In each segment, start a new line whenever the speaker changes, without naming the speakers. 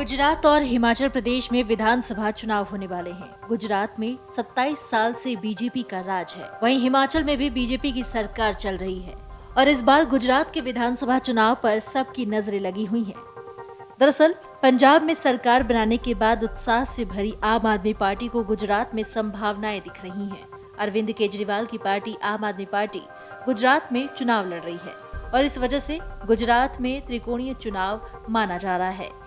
गुजरात और हिमाचल प्रदेश में विधानसभा चुनाव होने वाले हैं। गुजरात में 27 साल से बीजेपी का राज है, वहीं हिमाचल में भी बीजेपी की सरकार चल रही है और इस बार गुजरात के विधानसभा चुनाव पर सबकी नजरें लगी हुई हैं। दरअसल पंजाब में सरकार बनाने के बाद उत्साह से भरी आम आदमी पार्टी को गुजरात में संभावनाएं दिख रही हैं। अरविंद केजरीवाल की पार्टी आम आदमी पार्टी गुजरात में चुनाव लड़ रही है और इस वजह से गुजरात में त्रिकोणीय चुनाव माना जा रहा है।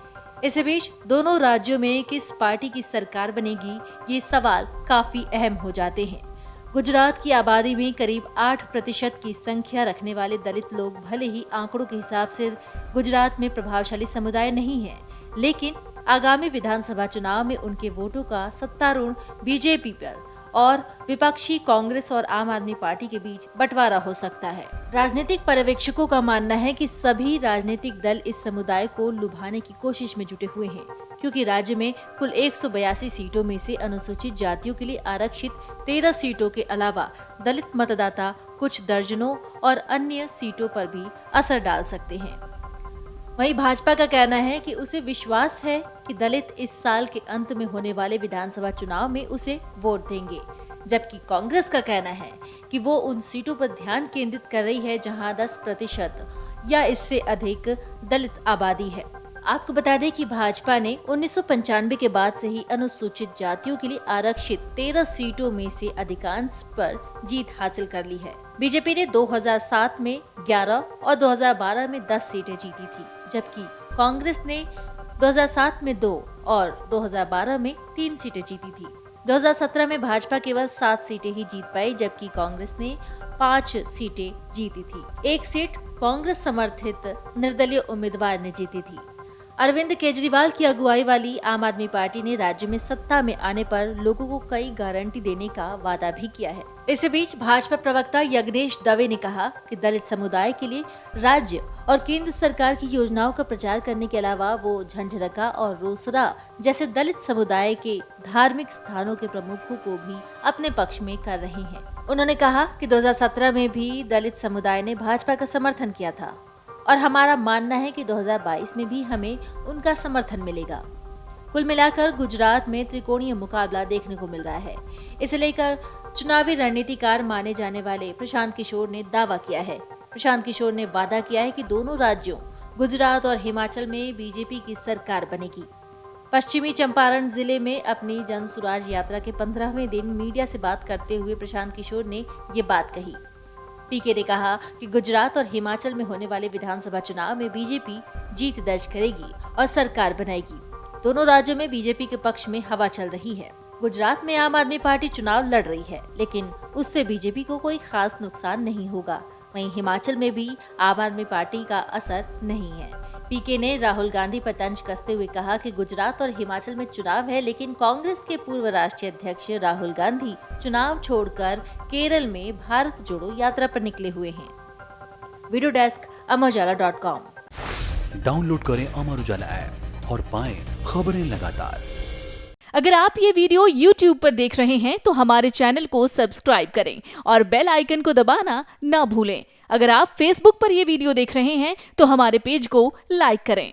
इस बीच दोनों राज्यों में किस पार्टी की सरकार बनेगी, ये सवाल काफी अहम हो जाते हैं। गुजरात की आबादी में करीब 8% की संख्या रखने वाले दलित लोग भले ही आंकड़ों के हिसाब से गुजरात में प्रभावशाली समुदाय नहीं है, लेकिन आगामी विधानसभा चुनाव में उनके वोटों का सत्तारूढ़ बीजेपी पर और विपक्षी कांग्रेस और आम आदमी पार्टी के बीच बंटवारा हो सकता है। राजनीतिक पर्यवेक्षकों का मानना है कि सभी राजनीतिक दल इस समुदाय को लुभाने की कोशिश में जुटे हुए हैं, क्योंकि राज्य में कुल 182 सीटों में से अनुसूचित जातियों के लिए आरक्षित 13 सीटों के अलावा दलित मतदाता कुछ दर्जनों और अन्य सीटों पर भी असर डाल सकते हैं। वहीं भाजपा का कहना है कि उसे विश्वास है कि दलित इस साल के अंत में होने वाले विधानसभा चुनाव में उसे वोट देंगे, जबकि कांग्रेस का कहना है कि वो उन सीटों पर ध्यान केंद्रित कर रही है जहां 10% या इससे अधिक दलित आबादी है। आपको बता दें कि भाजपा ने 1995 के बाद से ही अनुसूचित जातियों के लिए आरक्षित 13 सीटों में से अधिकांश पर जीत हासिल कर ली है। बीजेपी ने 2007 में 11 और 2012 में 10 सीटें जीती थी, जबकि कांग्रेस ने 2007 में 2 और 2012 में 3 सीटें जीती थी। 2017 में भाजपा केवल 7 सीटें ही जीत पाई, जबकि कांग्रेस ने 5 सीटें जीती थी। एक सीट कांग्रेस समर्थित निर्दलीय उम्मीदवार ने जीती थी। अरविंद केजरीवाल की अगुवाई वाली आम आदमी पार्टी ने राज्य में सत्ता में आने पर लोगों को कई गारंटी देने का वादा भी किया है। इस बीच भाजपा प्रवक्ता यज्ञेश दवे ने कहा कि दलित समुदाय के लिए राज्य और केंद्र सरकार की योजनाओं का प्रचार करने के अलावा वो झंझरका और रोसड़ा जैसे दलित समुदाय के धार्मिक स्थानों के प्रमुखों को भी अपने पक्ष में कर रहे हैं। उन्होंने कहा कि 2017 में भी दलित समुदाय ने भाजपा का समर्थन किया था और हमारा मानना है कि 2022 में भी हमें उनका समर्थन मिलेगा। कुल मिलाकर गुजरात में त्रिकोणीय मुकाबला देखने को मिल रहा है। इसे लेकर चुनावी रणनीतिकार माने जाने वाले प्रशांत किशोर ने दावा किया है। प्रशांत किशोर ने वादा किया है कि दोनों राज्यों गुजरात और हिमाचल में बीजेपी की सरकार बनेगी। पश्चिमी चंपारण जिले में अपनी जन सुराज यात्रा के 15वें दिन मीडिया से बात करते हुए प्रशांत किशोर ने ये बात कही। पीके ने कहा कि गुजरात और हिमाचल में होने वाले विधानसभा चुनाव में बीजेपी जीत दर्ज करेगी और सरकार बनाएगी। दोनों राज्यों में बीजेपी के पक्ष में हवा चल रही है। गुजरात में आम आदमी पार्टी चुनाव लड़ रही है, लेकिन उससे बीजेपी को कोई खास नुकसान नहीं होगा। वहीं हिमाचल में भी आम आदमी पार्टी का असर नहीं है। पीके ने राहुल गांधी पर तंज कसते हुए कहा कि गुजरात और हिमाचल में चुनाव है, लेकिन कांग्रेस के पूर्व राष्ट्रीय अध्यक्ष राहुल गांधी चुनाव छोड़कर केरल में भारत जोड़ो यात्रा पर निकले हुए हैं। Video desk amarujala.com।
डाउनलोड करें अमर उजाला ऐप और पाएं खबरें लगातार।
अगर आप ये वीडियो YouTube पर देख रहे हैं तो हमारे चैनल को सब्सक्राइब करें और बेल आइकन को दबाना ना भूलें। अगर आप Facebook पर ये वीडियो देख रहे हैं तो हमारे पेज को लाइक करें।